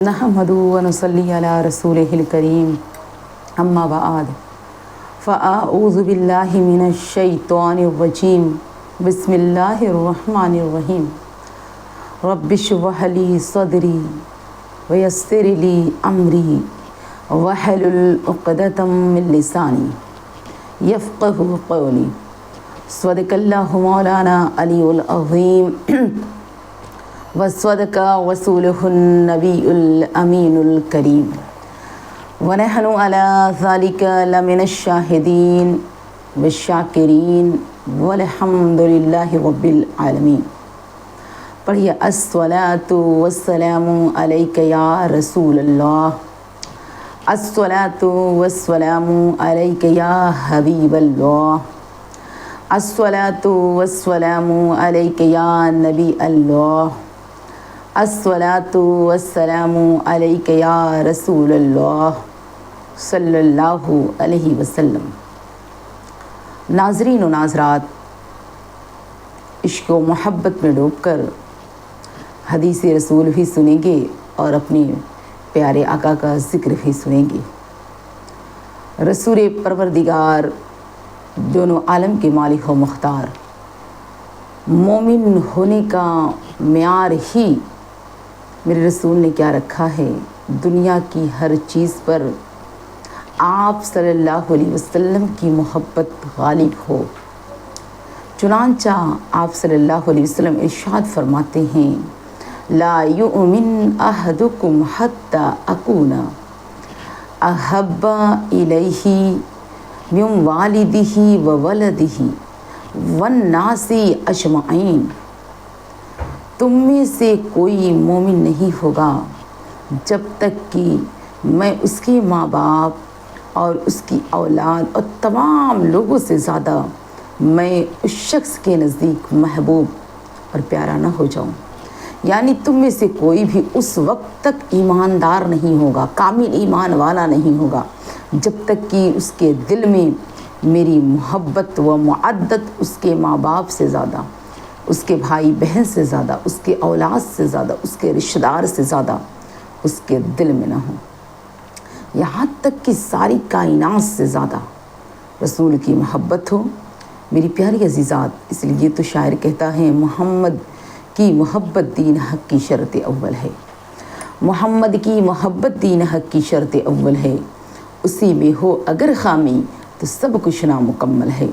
نحمدہ ونصلی علی رسولہ الکریم اما بعد فاعوذ باللہ من الشیطان الرجیم بسم اللہ الرحمن الرحیم رب اشرح لی صدری ویسر لی امری واحلل عقدۃ من لسانی یفقہوا قولی صدق اللہ مولانا علی العظیم وصدق رسولہ النبی الامین الکریم ونحن علی ذلک لمن الشاہدین والشاکرین والحمد للہ رب العالمین۔ پڑھیے الصلاۃ والسلام علیک یا رسول اللہ، الصلاۃ والسلام علیک یا حبیب اللہ، الصلاۃ والسلام علیک یا نبی اللہ، الصلاۃ والسلام علیک یا رسول اللہ صلی اللہ علیہ وسلم۔ ناظرین و ناظرات، عشق و محبت میں ڈوب کر حدیث رسول بھی سنیں گے اور اپنے پیارے آقا کا ذکر بھی سنیں گے۔ رسول پروردگار، دونوں عالم کے مالک و مختار، مومن ہونے کا معیار ہی میرے رسول نے کیا رکھا ہے؟ دنیا کی ہر چیز پر آپ صلی اللہ علیہ وسلم کی محبت غالب ہو۔ چنانچہ آپ صلی اللہ علیہ وسلم ارشاد فرماتے ہیں، لا یؤمن احدکم حتی اکون احب الیہ من والدہ وولدہ والناس اجمعین۔ تم میں سے کوئی مومن نہیں ہوگا جب تک کہ میں اس کے ماں باپ اور اس کی اولاد اور تمام لوگوں سے زیادہ میں اس شخص کے نزدیک محبوب اور پیارا نہ ہو جاؤں۔ یعنی تم میں سے کوئی بھی اس وقت تک ایماندار نہیں ہوگا، کامل ایمان والا نہیں ہوگا جب تک کہ اس کے دل میں میری محبت و معدت اس کے ماں باپ سے زیادہ، اس کے بھائی بہن سے زیادہ، اس کے اولاد سے زیادہ، اس کے رشتہ دار سے زیادہ اس کے دل میں نہ ہو، یہاں تک کہ ساری کائنات سے زیادہ رسول کی محبت ہو۔ میری پیاری عزیزات، اس لیے تو شاعر کہتا ہے، محمد کی محبت دین حق کی شرط اول ہے، محمد کی محبت دین حق کی شرط اول ہے، اسی میں ہو اگر خامی تو سب کچھ نامکمل ہے۔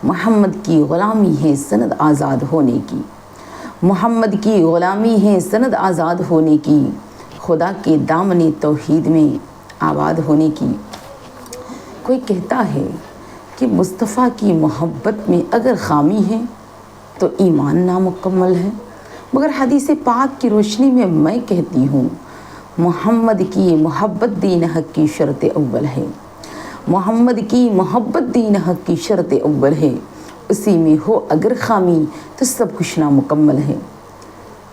محمد کی غلامی ہے سند آزاد ہونے کی، محمد کی غلامی ہے سند آزاد ہونے کی، خدا کے دامن توحید میں آباد ہونے کی۔ کوئی کہتا ہے کہ مصطفیٰ کی محبت میں اگر خامی ہے تو ایمان نامکمل ہے، مگر حدیث پاک کی روشنی میں میں کہتی ہوں، محمد کی محبت دین حق کی شرط اول ہے، محمد کی محبت دین حق کی شرط اول ہے، اسی میں ہو اگر خامی تو سب کچھ نامکمل ہے۔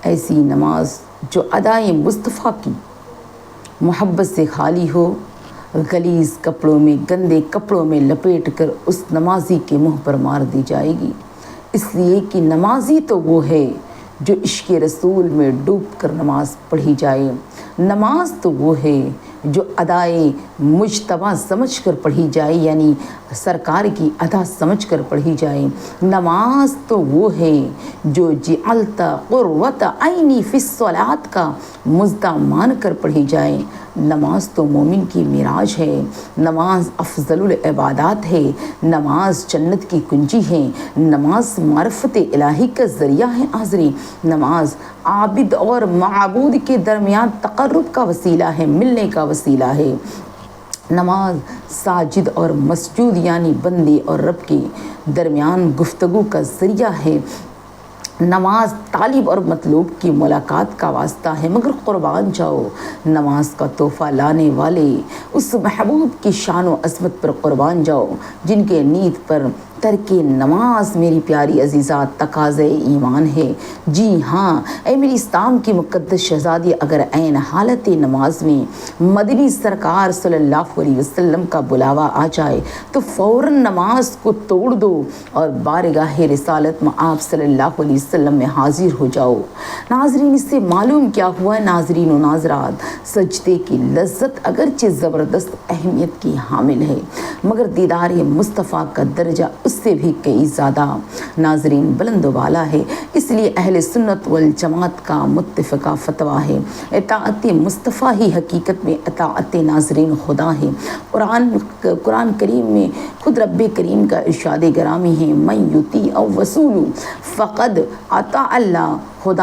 ایسی نماز جو ادائے مصطفیٰ کی محبت سے خالی ہو، غلیظ کپڑوں میں، گندے کپڑوں میں لپیٹ کر اس نمازی کے منہ پر مار دی جائے گی، اس لیے کہ نمازی تو وہ ہے جو عشق رسول میں ڈوب کر نماز پڑھی جائے، نماز تو وہ ہے جو ادائے مجتبیٰ سمجھ کر پڑھی جائے، یعنی سرکار کی ادا سمجھ کر پڑھی جائے، نماز تو وہ ہے جو جعلت قرۃ عینی فی الصلاۃ کا مزدہ مان کر پڑھی جائے۔ نماز تو مومن کی معراج ہے، نماز افضل العبادات ہے، نماز جنت کی کنجی ہے، نماز معرفت الہی کا ذریعہ ہے۔ حاضرین، نماز عابد اور معبود کے درمیان تقرب کا وسیلہ ہے، ملنے کا وسیلہ ہے۔ نماز ساجد اور مسجود یعنی بندے اور رب کے درمیان گفتگو کا ذریعہ ہے۔ نماز طالب اور مطلوب کی ملاقات کا واسطہ ہے، مگر قربان جاؤ نماز کا تحفہ لانے والے اس محبوب کی شان و عظمت پر قربان جاؤ جن کے نیت پر ترک نماز میری پیاری عزیزات تقاضۂ ایمان ہے۔ جی ہاں اے میری اسلام کی مقدس شہزادی، اگر عین حالت نماز میں مدنی سرکار صلی اللہ علیہ وسلم کا بلاوا آ جائے تو فوراً نماز کو توڑ دو اور بارگاہ رسالت میں آپ صلی اللہ علیہ وسلم میں حاضر ہو جاؤ۔ ناظرین، اس سے معلوم کیا ہوا ناظرین و ناظرات، سجدے کی لذت اگرچہ زبردست اہمیت کی حامل ہے، مگر دیدار مصطفیٰ کا درجہ اس سے بھی کئی زیادہ ناظرین بلند و بالا ہے۔ اس لیے اہل سنت والجماعت کا متفقہ فتویٰ ہے، اطاعت مصطفیٰ ہی حقیقت میں اطاعت ناظرین خدا ہے۔ قرآن کریم میں خود رب کریم کا ارشاد گرامی ہے، من یطیع الرسول فقد اطاع اللہ۔ خود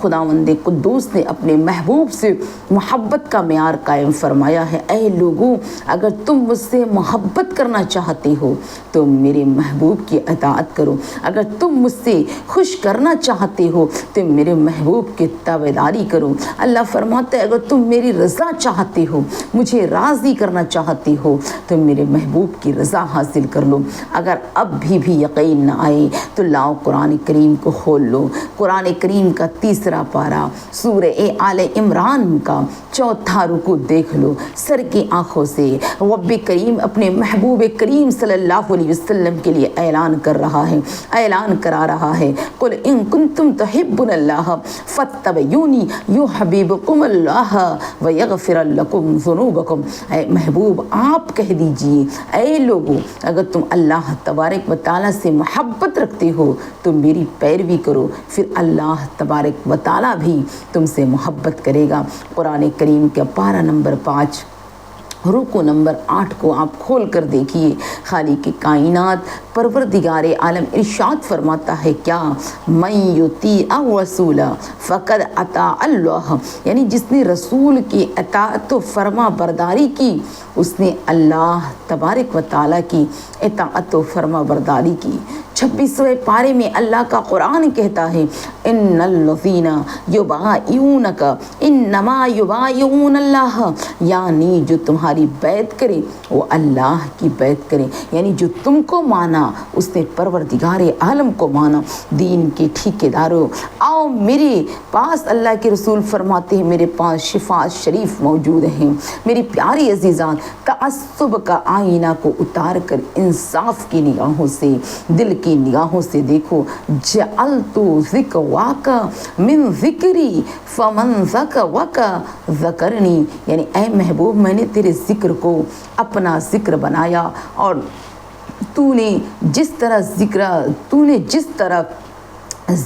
خداوند قدوس نے اپنے محبوب سے محبت کا معیار قائم فرمایا ہے۔ اے لوگوں، اگر تم مجھ سے محبت کرنا چاہتے ہو تو میرے محبوب کی اطاعت کرو، اگر تم مجھ سے خوش کرنا چاہتے ہو تو میرے محبوب کی تابعداری کرو۔ اللہ فرماتا ہے اگر تم میری رضا چاہتے ہو، مجھے راضی کرنا چاہتے ہو تو میرے محبوب کی رضا حاصل کر لو۔ اگر اب بھی یقین نہ آئے تو لاؤ قرآن کریم کو کھول لو۔ قرآن کریم کا تیسرا پارہ سورہ آل عمران کا چوتھا رکوع دیکھ لو۔ سر کی آنکھوں سے رب کریم اپنے محبوب کریم صلی اللہ علیہ وسلم کے لیے اعلان کر رہا ہے، اعلان کرا رہا ہے، قل ان کنتم تحبون اللہ فاتبعونی یحببکم اللہ ویغفر لکم ذنوبکم۔ اے محبوب آپ کہہ دیجئے، اے لوگو، اگر تم اللہ تبارک و تعالیٰ سے محبت رکھتے ہو تو میری پیروی کرو، پھر اللہ تبارک و تعالیٰ بھی تم سے محبت کرے گا۔ قرآن کریم کا پارہ نمبر 5 رکوع نمبر 8 کو آپ کھول کر دیکھیے۔ خالق کائنات پروردگار عالم ارشاد فرماتا ہے کیا، من یطیع الرسول فقد اطاع اللہ، یعنی جس نے رسول کی اطاعت و فرما برداری کی اس نے اللہ تبارک و تعالیٰ کی اطاعت و فرما برداری کی۔ 26ویں پارے میں اللہ کا قرآن کہتا ہے ان الذین یبایعونک انما یبایعون اللہ، یعنی جو تمہاری بیعت کرے وہ اللہ کی بیعت کرے، یعنی جو تم کو مانا اس نے پروردگار عالم کو مانا۔ دین کے ٹھیکیداروں، آؤ میرے پاس، اللہ کے رسول فرماتے ہیں میرے پاس شفاعت شریف موجود ہیں۔ میری پیاری عزیزان، تعصب کا آئینہ کو اتار کر انصاف کی نگاہوں سے، دل کی نگاہوں سے دیکھو۔ جعلت ذکرک من ذکری فمن ذکرک ذکرنی، یعنی اے محبوب میں نے تیرے ذکر کو اپنا ذکر بنایا، اور تو نے جس طرح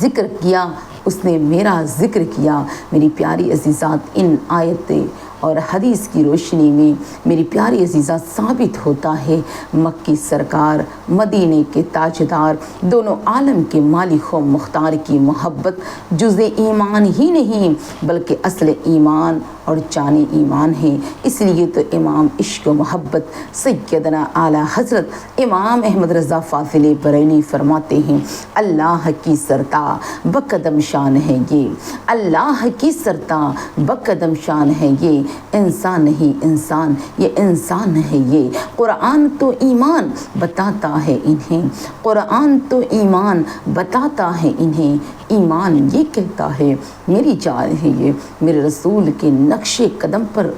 ذکر کیا اس نے میرا ذکر کیا۔ میری پیاری عزیزات، ان آیتیں اور حدیث کی روشنی میں میری پیاری عزیزات ثابت ہوتا ہے مکی سرکار، مدینے کے تاجدار، دونوں عالم کے مالک و مختار کی محبت جز ایمان ہی نہیں بلکہ اصل ایمان اور جان ایمان ہے۔ اس لیے تو امام عشق و محبت سیدنا اعلیٰ حضرت امام احمد رضا فاضل بریلوی فرماتے ہیں اللہ کی سرتا بقدم شان ہے یہ، اللہ کی سرتا بقدم شان ہے یہ، انسان نہیں انسان، یہ انسان ہے یہ۔ قرآن تو ایمان بتاتا ہے انہیں، قرآن تو ایمان بتاتا ہے انہیں، ایمان یہ کہتا ہے میری جان ہے یہ۔ میرے رسول کے نقش قدم پر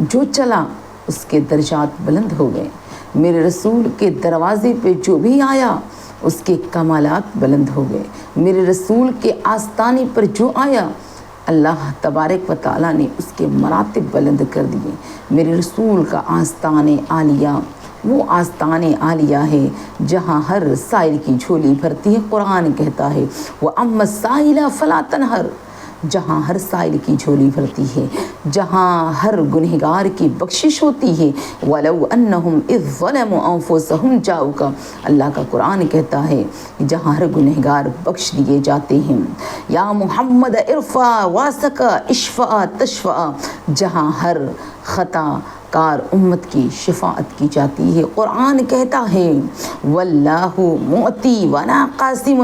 جو چلا اس کے درجات بلند ہو گئے، میرے رسول کے دروازے پہ جو بھی آیا اس کے کمالات بلند ہو گئے، میرے رسول کے آستانے پر جو آیا اللہ تبارک و تعالیٰ نے اس کے مراتب بلند کر دیے۔ میرے رسول کا آستان عالیہ وہ آستان عالیہ ہے جہاں ہر سائل کی جھولی بھرتی ہے۔ قرآن کہتا ہے وَأَمَّا السَّائِلَ فَلَا تَنْهَرْ، جہاں ہر سائل کی جھولی بھرتی ہے، جہاں ہر گنہگار کی بخشش ہوتی ہے۔ وَلَوْ أَنَّهُمْ إِذْ ظَلَمُوا أَنفُسَهُمْ جَاءُوكَ، اللہ کا قرآن کہتا ہے جہاں ہر گنہگار بخش دیے جاتے ہیں۔ یا محمد ارفع واسک اشفع تشفع، جہاں ہر خطا کار امت کی شفاعت کی جاتی ہے۔ قرآن کہتا ہے واللہ معطی ونا قاسم،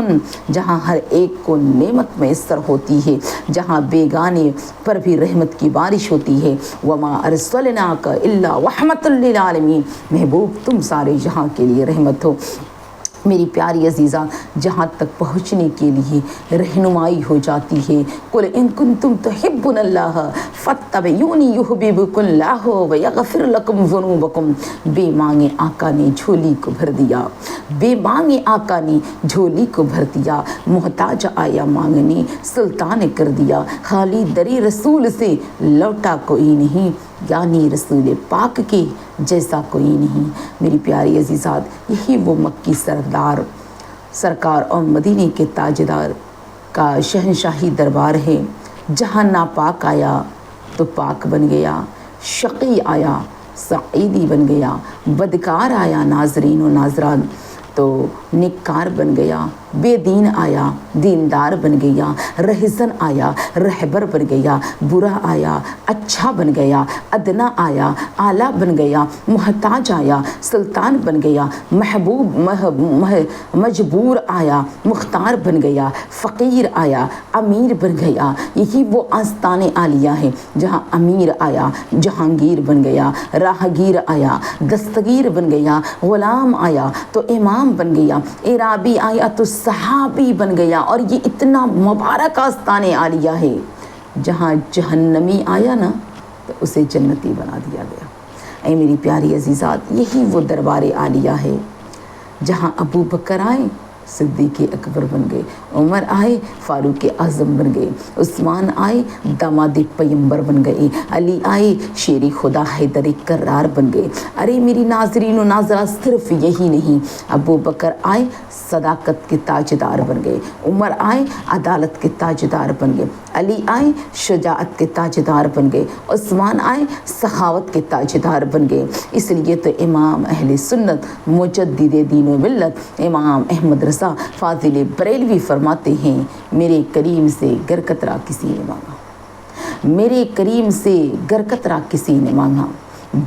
جہاں ہر ایک کو نعمت میسر ہوتی ہے، جہاں بیگانے پر بھی رحمت کی بارش ہوتی ہے۔ وما ارسلناک الا رحمۃ للعالمین، محبوب تم سارے جہاں کے لیے رحمت ہو۔ میری پیاری عزیزہ، جہاں تک پہنچنے کے لیے رہنمائی ہو جاتی ہے، قل ان کنتم تحبون اللہ فاتبعونی یحببکم اللہ ویغفر لکم ذنوبکم۔ بے مانگے آقا نے جھولی کو بھر دیا، بے مانگے آقا نے جھولی کو بھر دیا، محتاج آیا مانگنے سلطان کر دیا، خالی دری رسول سے لوٹا کوئی نہیں، یعنی رسول پاک کے جیسا کوئی نہیں۔ میری پیاری عزیزات، یہی وہ مکی سرکار اور مدینے کے تاجدار کا شہنشاہی دربار ہے، جہاں ناپاک آیا تو پاک بن گیا، شقی آیا سعیدی بن گیا، بدکار آیا ناظرین و ناظران تو نیکار بن گیا، بے دین آیا دیندار بن گیا، رہزن آیا رہبر بن گیا، برا آیا اچھا بن گیا، ادنا آیا اعلیٰ بن گیا، محتاج آیا سلطان بن گیا، مجبور آیا مختار بن گیا، فقیر آیا امیر بن گیا۔ یہی وہ آستان عالیہ ہے جہاں امیر آیا جہانگیر بن گیا، راہگیر آیا دستگیر بن گیا، غلام آیا تو امام بن گیا، عرابی آیا تو صحابی بن گیا۔ اور یہ اتنا مبارک آستان عالیہ ہے، جہاں جہنمی آیا نا تو اسے جنتی بنا دیا گیا۔ اے میری پیاری عزیزات، یہی وہ دربار عالیہ ہے جہاں ابو بکر آئے صدیق اکبر بن گئے، عمر آئے فاروق اعظم بن گئے، عثمان آئے داماد پیمبر بن گئے، علی آئے شیر خدا حیدر کرار بن گئے۔ ارے میری ناظرین و ناظرات، صرف یہی نہیں، ابو بکر آئے صداقت کے تاجدار بن گئے، عمر آئے عدالت کے تاجدار بن گئے، علی آئے شجاعت کے تاجدار بن گئے، عثمان آئے سخاوت کے تاجدار بن گئے۔ اس لیے تو امام اہل سنت مجدد دین و ملت امام احمد رضا فاضل بریلوی فرماتے ہیں، میرے کریم سے گر قطرہ کسی نے مانگا، میرے کریم سے گر قطرہ کسی نے مانگا،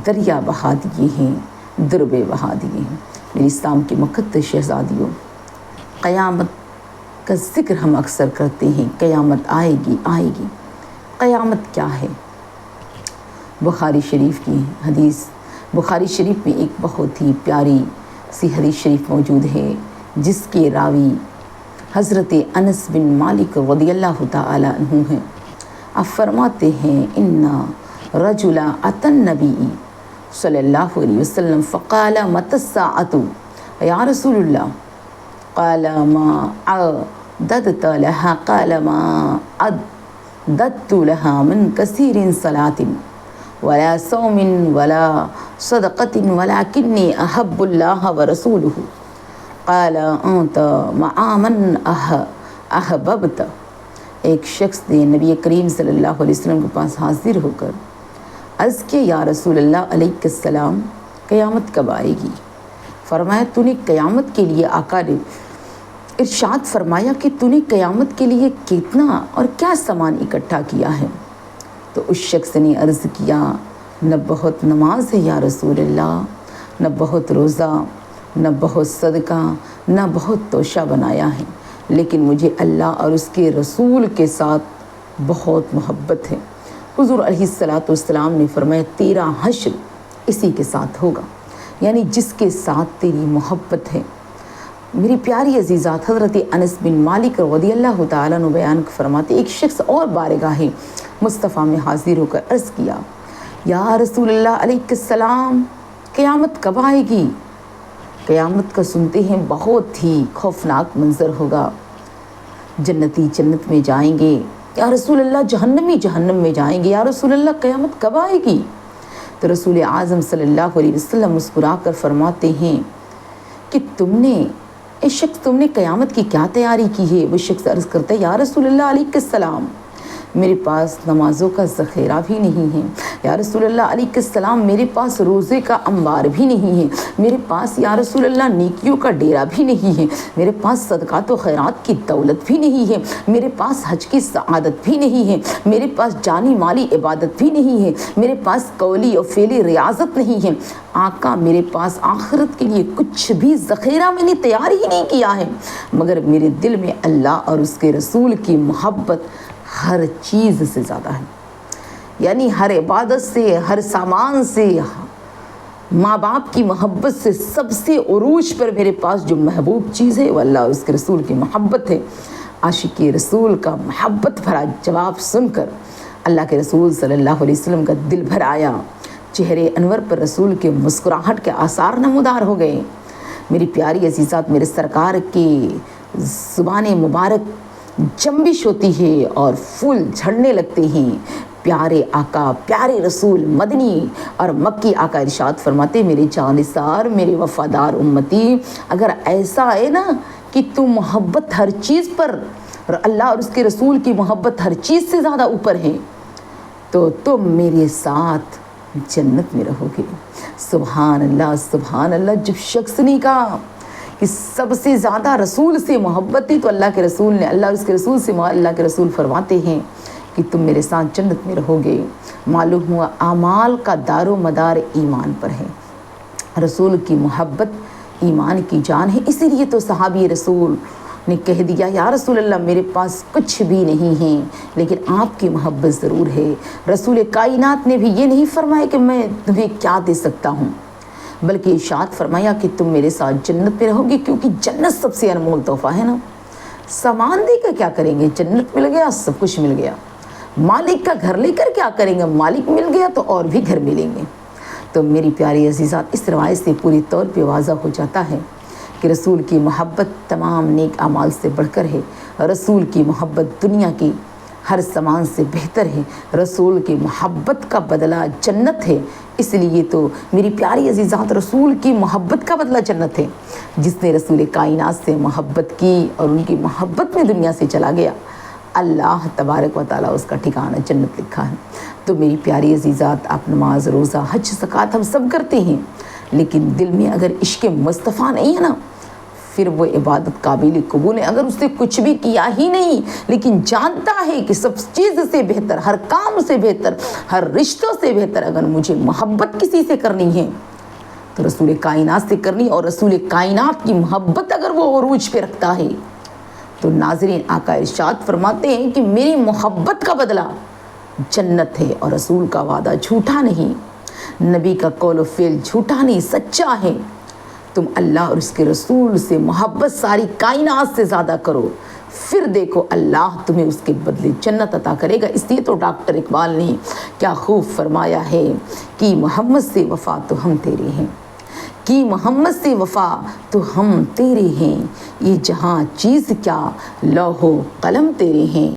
دریا بہا دیے ہیں دربے بہا دیے ہیں۔ میری اسلام کی مقدس شہزادیوں، قیامت کا ذکر ہم اکثر کرتے ہیں، قیامت آئے گی آئے گی۔ قیامت کیا ہے؟ بخاری شریف کی حدیث، بخاری شریف میں ایک بہت ہی پیاری سی حدیث شریف موجود ہے، جس کے راوی حضرت انس بن مالک رضی اللہ تعالی عنہ ہیں۔ آپ فرماتے ہیں، اِنَّ رَجُلًا أَتَى النَّبِيَّ صلی اللہ علیہ وسلم فقال متى الساعة یا رسول اللہ، قال ما أعددت لها، قال ما أعددت لها من كثير صلاة ولا صوم ولا صدقة ولكني أحب الله ورسوله، قال أنت مع من أحببت۔ ایک شخص نے نبی کریم صلی اللہ علیہ وسلم کے پاس حاضر ہو کر عرض کیا، یا رسول اللہ علیہ السلام، قیامت کب آئے گی؟ فرمایا، تو نے قیامت کے لیے، آقا نے ارشاد فرمایا کہ تو نے قیامت کے لیے کتنا اور کیا سامان اکٹھا کیا ہے؟ تو اس شخص نے عرض کیا، نہ بہت نماز ہے یا رسول اللہ، نہ بہت روزہ، نہ بہت صدقہ، نہ بہت توشہ بنایا ہے، لیکن مجھے اللہ اور اس کے رسول کے ساتھ بہت محبت ہے۔ حضور علیہ السلام نے فرمایا، تیرا حشر اسی کے ساتھ ہوگا، یعنی جس کے ساتھ تیری محبت ہے۔ میری پیاری عزیزات، حضرت انس بن مالک رضی اللہ تعالیٰ عنہ بیان فرماتے، ایک شخص اور بارگاہ مصطفیٰ میں حاضر ہو کر عرض کیا، یا رسول اللہ علیہ السلام، قیامت کب آئے گی؟ قیامت کا سنتے ہیں بہت ہی خوفناک منظر ہوگا، جنتی جنت میں جائیں گے، یا رسول اللہ جہنمی جہنم میں جائیں گے، یا رسول اللہ قیامت کب آئے گی؟ تو رسول اعظم صلی اللہ علیہ وسلم مسکرا کر فرماتے ہیں کہ اے شخص، تم نے قیامت کی کیا تیاری کی ہے؟ وہ شخص عرض کرتا ہے، یا رسول اللہ علیہ السلام، میرے پاس نمازوں کا ذخیرہ بھی نہیں ہے، یا رسول اللہ علیہ السلام، میرے پاس روزے کا انبار بھی نہیں ہے، میرے پاس یا رسول اللہ نیکیوں کا ڈیرا بھی نہیں ہے، میرے پاس صدقات و خیرات کی دولت بھی نہیں ہے، میرے پاس حج کی سعادت بھی نہیں ہے، میرے پاس جانی مالی عبادت بھی نہیں ہے، میرے پاس قولی اور فعلی ریاضت نہیں ہے۔ آقا، میرے پاس آخرت کے لیے کچھ بھی ذخیرہ میں نے تیار ہی نہیں کیا ہے، مگر میرے دل میں اللہ اور اس کے رسول کی محبت ہر چیز سے زیادہ ہے، یعنی ہر عبادت سے، ہر سامان سے، ماں باپ کی محبت سے سب سے عروج پر میرے پاس جو محبوب چیز ہے وہ اللہ اور اس کے رسول کی محبت ہے۔ عاشق رسول کا محبت بھرا جواب سن کر اللہ کے رسول صلی اللہ علیہ وسلم کا دل بھر آیا، چہرے انور پر رسول کے مسکراہٹ کے آثار نمودار ہو گئے۔ میری پیاری عزیزات، میرے سرکار کی زبان مبارک جنبش ہوتی ہے اور پھول جھڑنے لگتے ہیں۔ پیارے آقا، پیارے رسول مدنی اور مکی آقا ارشاد فرماتے، میرے جانثار، میرے وفادار امتی، اگر ایسا ہے نا کہ تم محبت ہر چیز پر اور اللہ اور اس کے رسول کی محبت ہر چیز سے زیادہ اوپر ہے تو تم میرے ساتھ جنت میں رہو گے۔ سبحان اللہ، سبحان اللہ۔ جب شخص نے کہا کہ سب سے زیادہ رسول سے محبت تھی تو اللہ کے رسول نے، اللہ اور اس کے رسول سے، اللہ کے رسول فرماتے ہیں کہ تم میرے ساتھ جنت میں رہو گے۔ معلوم ہوا اعمال کا دار و مدار ایمان پر ہے، رسول کی محبت ایمان کی جان ہے۔ اسی لیے تو صحابی رسول نے کہہ دیا، یا رسول اللہ میرے پاس کچھ بھی نہیں ہے لیکن آپ کی محبت ضرور ہے۔ رسول کائنات نے بھی یہ نہیں فرمایا کہ میں تمہیں کیا دے سکتا ہوں، بلکہ ارشاد فرمایا کہ تم میرے ساتھ جنت میں رہو گے، کیونکہ جنت سب سے انمول تحفہ ہے نا۔ سامان دے کر کیا کریں گے؟ جنت مل گیا، سب کچھ مل گیا۔ مالک کا گھر لے کر کیا کریں گے؟ مالک مل گیا تو اور بھی گھر ملیں گے۔ تو میری پیاری عزیزات، اس روایت سے پوری طور پہ واضح ہو جاتا ہے کہ رسول کی محبت تمام نیک اعمال سے بڑھ کر ہے، رسول کی محبت دنیا کی ہر سامان سے بہتر ہے، رسول کی محبت کا بدلہ جنت ہے۔ اس لیے تو میری پیاری عزیزات، رسول کی محبت کا بدلہ جنت ہے۔ جس نے رسول کائنات سے محبت کی اور ان کی محبت میں دنیا سے چلا گیا، اللہ تبارک و تعالیٰ اس کا ٹھکانہ جنت لکھا ہے۔ تو میری پیاری عزیزات، آپ نماز، روزہ، حج، زکوٰۃ ہم سب کرتے ہیں، لیکن دل میں اگر عشق مصطفیٰ نہیں ہے نا، پھر وہ عبادت قابل قبول ہے۔ اگر اس نے کچھ بھی کیا ہی نہیں لیکن جانتا ہے کہ سب چیز سے بہتر، ہر کام سے بہتر، ہر رشتوں سے بہتر اگر مجھے محبت کسی سے کرنی ہے تو رسول کائنات سے کرنی، اور رسول کائنات کی محبت اگر وہ عروج پہ رکھتا ہے تو ناظرین، آقا ارشاد فرماتے ہیں کہ میری محبت کا بدلہ جنت ہے، اور رسول کا وعدہ جھوٹا نہیں، نبی کا قول و فعل جھوٹا نہیں، سچا ہے۔ تم اللہ اور اس کے رسول سے محبت ساری کائنات سے زیادہ کرو، پھر دیکھو اللہ تمہیں اس کے بدلے جنت عطا کرے گا۔ اس لیے تو ڈاکٹر اقبال نے کیا خوب فرمایا ہے کہ محمد سے وفا تو ہم تیرے ہیں، کہ محمد سے وفا تو ہم تیرے ہیں، یہ جہاں چیز کیا لوح و قلم تیرے ہیں۔